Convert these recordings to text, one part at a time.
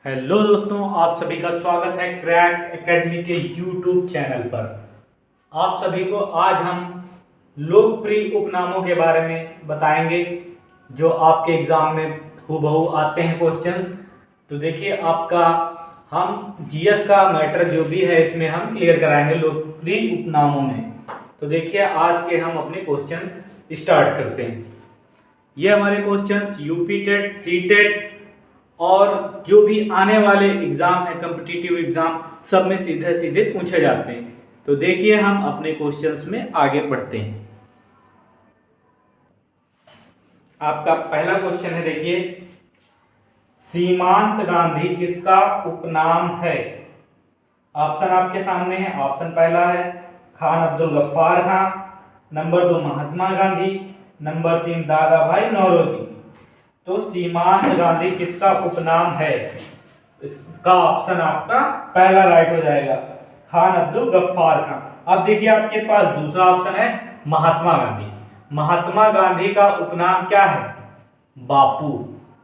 Hello दोस्तों, आप सभी का स्वागत है क्रैक एकेडमी के यूट्यूब चैनल पर। आप सभी को आज हम लोकप्रिय उपनामों के बारे में बताएंगे जो आपके एग्जाम में हूबहू आते हैं क्वेश्चंस। तो देखिए, आपका हम जीएस का मैटर जो भी है इसमें हम क्लियर कराएंगे लोकप्रिय उपनामों में। तो देखिए, आज के हम अपने क्वेश्चंस स्टार्ट करते हैं। ये हमारे questions UP TET, C TET और जो भी आने वाले एग्जाम है कॉम्पिटिटिव एग्जाम, सब में सीधे सीधे पूछे जाते हैं। तो देखिए, हम अपने क्वेश्चंस में आगे बढ़ते हैं। आपका पहला क्वेश्चन है, देखिए, सीमांत गांधी किसका उपनाम है? ऑप्शन आपके सामने है। ऑप्शन पहला है खान अब्दुल गफ्फार खान, नंबर 2 महात्मा गांधी, नंबर 3 दादा भाई नौरोजी। तो सीमांत गांधी किसका उपनाम है? इसका ऑप्शन आपका पहला राइट हो जाएगा, खान अब्दुल गफ्फार खान। अब देखिए, आपके पास दूसरा ऑप्शन है महात्मा गांधी। महात्मा गांधी का उपनाम क्या है? बापू।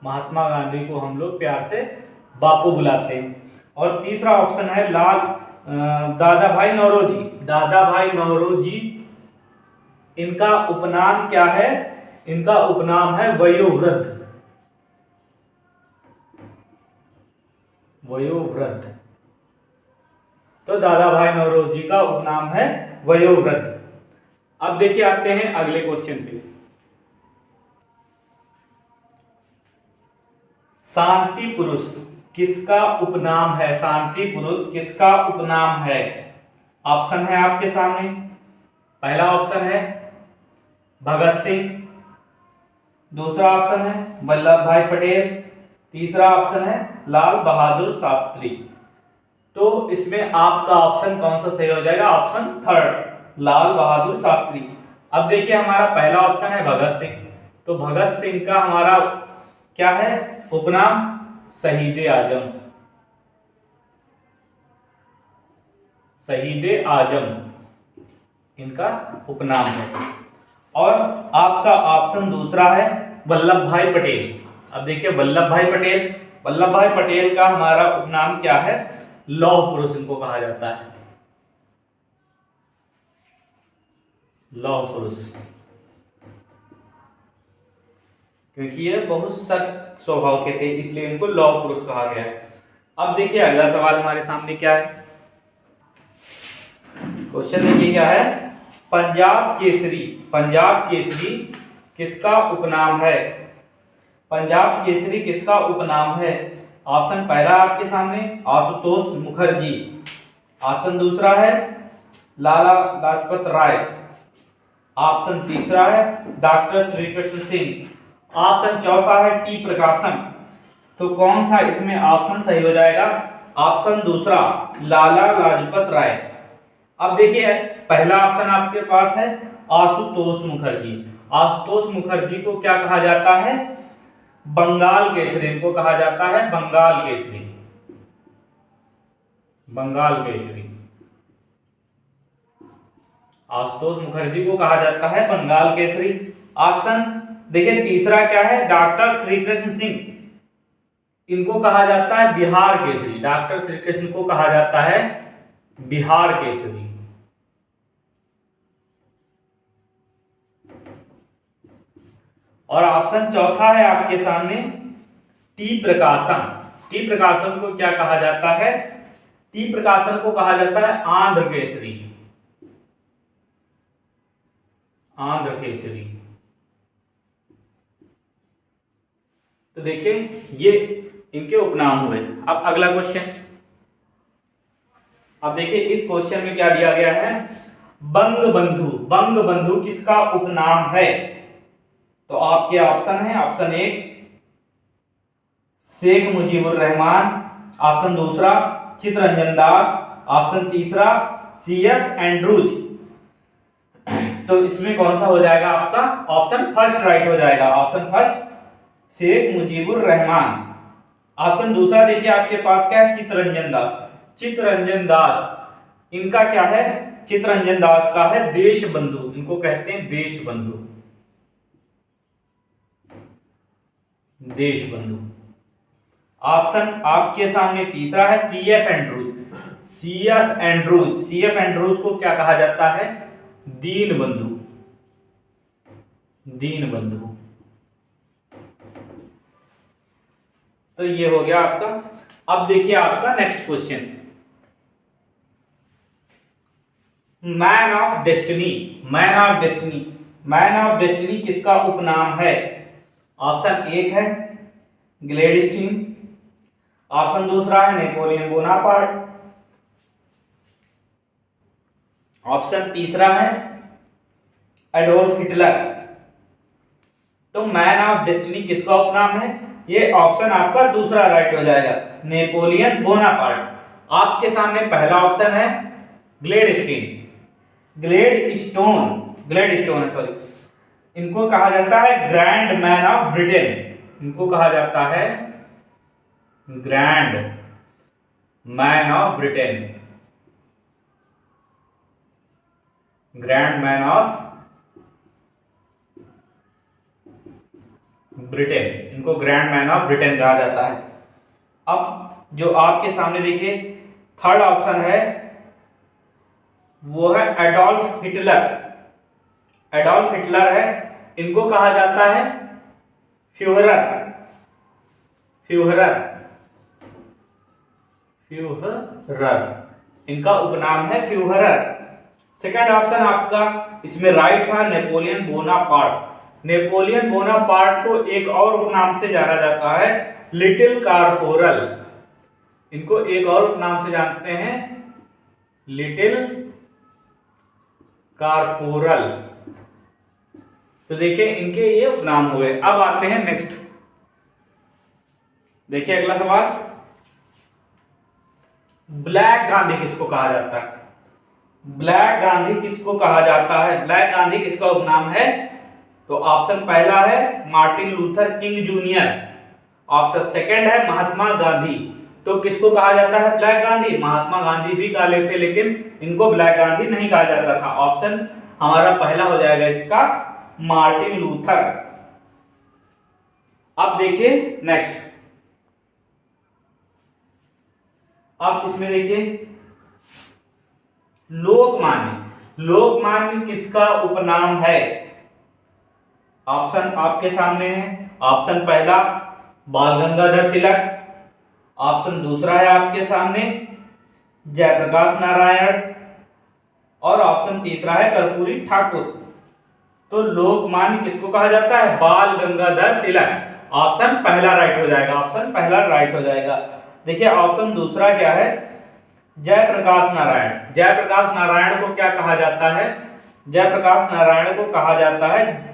महात्मा गांधी को हम लोग प्यार से बापू बुलाते हैं। और तीसरा ऑप्शन है दादा भाई नौरोजी। दादा भाई नौरोजी, इनका उपनाम क्या है? इनका उपनाम है वयोवृद्ध। वयोवृद्ध। तो दादा भाई नौरोजी का उपनाम है वयोवृद्ध। अब देखिए, आते हैं अगले क्वेश्चन पे। शांति पुरुष किसका उपनाम है? शांति पुरुष किसका उपनाम है? ऑप्शन है आपके सामने। पहला ऑप्शन है भगत सिंह, दूसरा ऑप्शन है वल्लभ भाई पटेल, तीसरा ऑप्शन है लाल बहादुर शास्त्री। तो इसमें आपका ऑप्शन कौन सा सही हो जाएगा? Option third, Lal Bahadur Shastri. अब देखिए, हमारा पहला ऑप्शन है भगत सिंह। तो भगत सिंह का हमारा क्या है उपनाम? शहीद आजम। शहीद आजम इनका उपनाम है। और आपका ऑप्शन दूसरा है वल्लभ भाई पटेल। अब देखिए, वल्लभ भाई पटेल का हमारा उपनाम क्या है? लौह पुरुष इनको कहा जाता है। लौह पुरुष, क्योंकि ये बहुत सख्त स्वभाव के थे, इसलिए इनको लौह पुरुष कहा गया है। अब देखिए, अगला सवाल हमारे सामने क्या है। क्वेश्चन देखिए क्या है। पंजाब केसरी किसका उपनाम है? पंजाब केसरी किसका उपनाम है? ऑप्शन पहला आपके सामने आशुतोष मुखर्जी, ऑप्शन दूसरा है लाला लाजपत राय, ऑप्शन तीसरा है डॉक्टर श्री कृष्ण सिंह, ऑप्शन चौथा है टी प्रकाशन। तो कौन सा इसमें ऑप्शन सही हो जाएगा? ऑप्शन दूसरा, लाला लाजपत राय। अब देखिए, पहला ऑप्शन आपके पास है आशुतोष मुखर्जी। आशुतोष मुखर्जी को क्या कहा जाता है? बंगाल केसरी इनको कहा जाता है। बंगाल केसरी आशुतोष मुखर्जी को कहा जाता है बंगाल केसरी। ऑप्शन देखिए तीसरा क्या है? डॉक्टर श्री कृष्ण सिंह, इनको कहा जाता है बिहार केसरी। डॉक्टर श्री कृष्ण को कहा जाता है बिहार केसरी। और ऑप्शन चौथा है आपके सामने टी प्रकाशन। टी प्रकाशन को क्या कहा जाता है? टी प्रकाशन को कहा जाता है आंध्र केसरी। तो देखिए, ये इनके उपनाम हुए। अब अगला क्वेश्चन। अब देखिए, इस क्वेश्चन में क्या दिया गया है। बंगबंधु किसका उपनाम है? तो आपके ऑप्शन है, ऑप्शन 1 शेख मुजीबुर रहमान, ऑप्शन दूसरा चित्तरंजन दास, ऑप्शन तीसरा CF एंड्रूज। तो इसमें कौन सा हो जाएगा आपका? ऑप्शन फर्स्ट राइट हो जाएगा। Option first Sheikh Mujibur Rahman. Option दूसरा देखिए आपके पास क्या है? चित्तरंजन दास इनका क्या है? चित्तरंजन दास का है देशबंधु, इनको कहते हैं देशबंधु। ऑप्शन आपके सामने तीसरा है CF Andrews. CF Andrews, CF Andrews को क्या कहा जाता है? दीन बंधु, दीन बंधु। तो ये हो गया आपका। अब देखिए आपका next question, man of destiny. Man of destiny, man of destiny किसका उपनाम है? ऑप्शन एक है ग्लेडस्टीन, ऑप्शन दूसरा है नेपोलियन बोनापार्ट, ऑप्शन तीसरा है एडोल्फ हिटलर। तो मैन ऑफ डेस्टिनी किसका उपनाम है? ये ऑप्शन आपका दूसरा राइट हो जाएगा, नेपोलियन बोनापार्ट। आपके सामने पहला ऑप्शन है ग्लेडस्टीन, ग्लेडस्टोन है सॉरी, इनको कहा जाता है ग्रैंड मैन ऑफ ब्रिटेन। इनको कहा जाता है grand man of Britain, grand man of Britain, इनको ग्रैंड मैन ऑफ ब्रिटेन कहा जाता है। अब जो आपके सामने देखिए थर्ड ऑप्शन है वो है एडोल्फ हिटलर। एडोल्फ हिटलर है, इनको कहा जाता है फ्यूहरर, फ्यूहरर, फ्यूहरर, इनका उपनाम है फ्यूहरर। सेकंड ऑप्शन आपका इसमें राइट था नेपोलियन बोनापार्ट। नेपोलियन बोनापार्ट को एक और उपनाम से जाना जाता है लिटिल कारपोरल। इनको एक और उपनाम से जानते हैं लिटिल कारपोरल। तो देखिए इनके ये उपनाम हुए। अब आते हैं नेक्स्ट, देखिए अगला सवाल, ब्लैक गांधी किसको कहा जाता है? ब्लैक गांधी किसको कहा जाता है? ब्लैक गांधी किसका उपनाम है? तो ऑप्शन पहला है Martin Luther king junior, option second है महात्मा गांधी। तो किसको कहा जाता है ब्लैक गांधी? महात्मा गांधी भी कहा लेते, लेकिन इनको ब्लैक गांधी नहीं कहा जाता था। ऑप्शन हमारा पहला हो जाएगा इसका मार्टिन लूथर। अब देखिए नेक्स्ट, अब इसमें देखिए लोकमान्य। लोकमान्य किसका उपनाम है? ऑप्शन आपके सामने है, ऑप्शन पहला बाल गंगाधर तिलक, ऑप्शन दूसरा है आपके सामने जयप्रकाश नारायण, और ऑप्शन तीसरा है कर्पूरी ठाकुर। तो लोकमान्य किसको कहा जाता है? बाल गंगाधर तिलक। ऑप्शन पहला राइट हो जाएगा, ऑप्शन पहला राइट हो जाएगा। देखिए ऑप्शन दूसरा क्या है? जयप्रकाश नारायण। जयप्रकाश नारायण को क्या कहा जाता है? जयप्रकाश नारायण को कहा जाता है,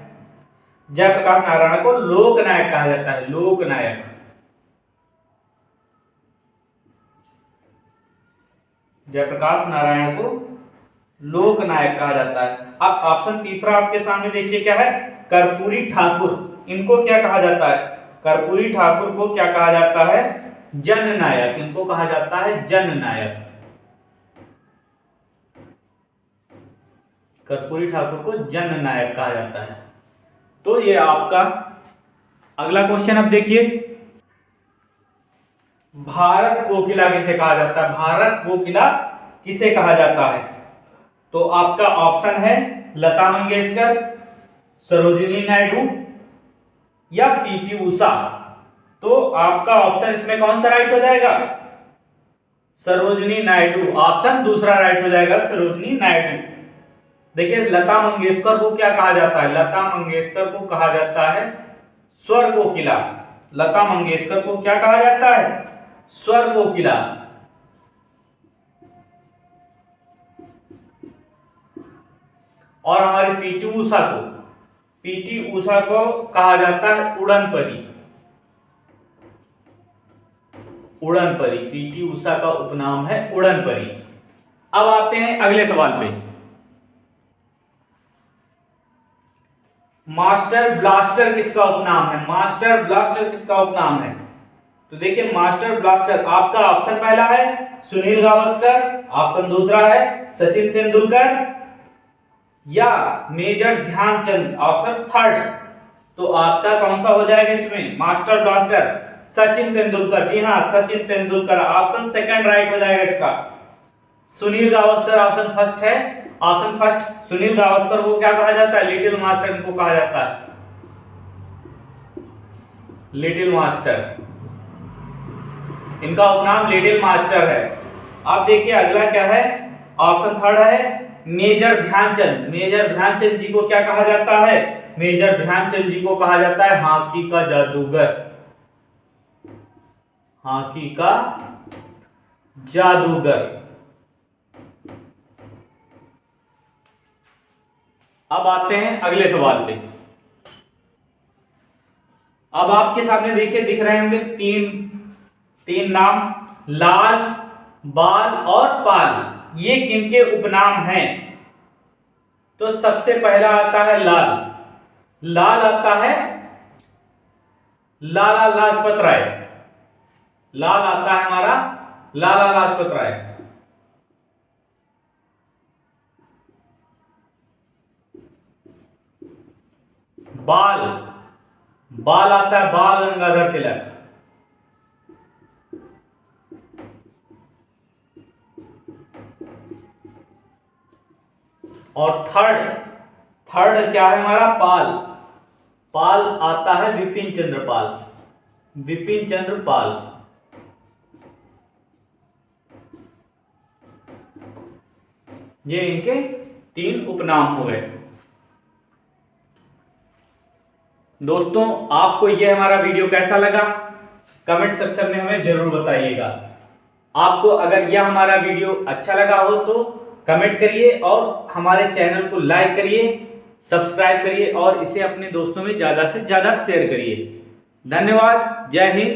जयप्रकाश नारायण को लोकनायक कहा जाता है, लोकनायक। जयप्रकाश नारायण को लोकनायक कहा जाता है। अब ऑप्शन तीसरा आपके सामने देखिए क्या है? कर्पूरी ठाकुर। इनको क्या कहा जाता है? कर्पूरी ठाकुर को क्या कहा जाता है? जननायक। इनको कहा जाता है जननायक। कर्पूरी ठाकुर को जननायक कहा जाता है। तो ये आपका अगला क्वेश्चन। अब देखिए भारत कोकिला किसे कहा जाता है? भारत कोकिला किसे कहा जाता है? तो आपका ऑप्शन है लता मंगेशकर, सरोजिनी नायडू या पीटी उषा। तो आपका ऑप्शन इसमें कौन सा राइट हो जाएगा? सरोजिनी नायडू। ऑप्शन दूसरा राइट हो जाएगा, सरोजिनी नायडू। देखिए लता मंगेशकर को क्या कहा जाता है? लता मंगेशकर को कहा जाता है स्वर कोकिला। लता मंगेशकर को क्या कहा जाता है? स्वर कोकिला। और हमारी पीटी उषा को कहा जाता है उड़न परी। उड़न परी, पीटी उषा का उपनाम है उड़न परी। अब आते हैं अगले सवाल पे, मास्टर ब्लास्टर किसका उपनाम है? मास्टर ब्लास्टर किसका उपनाम है? तो देखिए मास्टर ब्लास्टर आपका ऑप्शन पहला है सुनील गावस्कर, ऑप्शन दूसरा है सचिन तेंदुलकर या मेजर ध्यानचंद, ऑप्शन थर्ड। तो आपका कौन सा हो जाएगा इसमें मास्टर ब्लास्टर? सचिन तेंदुलकर। जी हाँ, Sachin Tendulkar. Option second right हो जाएगा इसका। सुनील गावस्कर ऑप्शन फर्स्ट है। ऑप्शन फर्स्ट सुनील गावस्कर को क्या कहा जाता है? लिटिल मास्टर इनको कहा जाता है, लिटिल मास्टर। इनका उपनाम लिटिल मास्टर है। अब देखिए अगला क्या है, ऑप्शन थर्ड है मेजर ध्यानचंद। मेजर ध्यानचंद जी को क्या कहा जाता है? मेजर ध्यानचंद जी को कहा जाता है हॉकी का जादूगर, हॉकी का जादूगर। अब आते हैं अगले सवाल पे। अब आपके सामने देखिए दिख रहे होंगे तीन नाम, लाल, बाल और पाल। ये किनके उपनाम हैं? तो सबसे पहला आता है लाल। लाल आता है लाला लाजपत राय। लाल आता है हमारा लाला लाजपत राय। बाल, बाल आता है बाल गंगाधर तिलक। और थर्ड क्या है हमारा? पाल। पाल आता है विपिन चंद्र पाल, विपिन चंद्र पाल। ये इनके 3 उपनाम हो गए। दोस्तों आपको यह हमारा वीडियो कैसा लगा कमेंट सेक्शन में हमें जरूर बताइएगा। आपको अगर यह हमारा वीडियो अच्छा लगा हो तो कमेंट करिए और हमारे चैनल को लाइक करिए, सब्सक्राइब करिए और इसे अपने दोस्तों में ज़्यादा से ज़्यादा शेयर करिए। धन्यवाद। जय हिंद।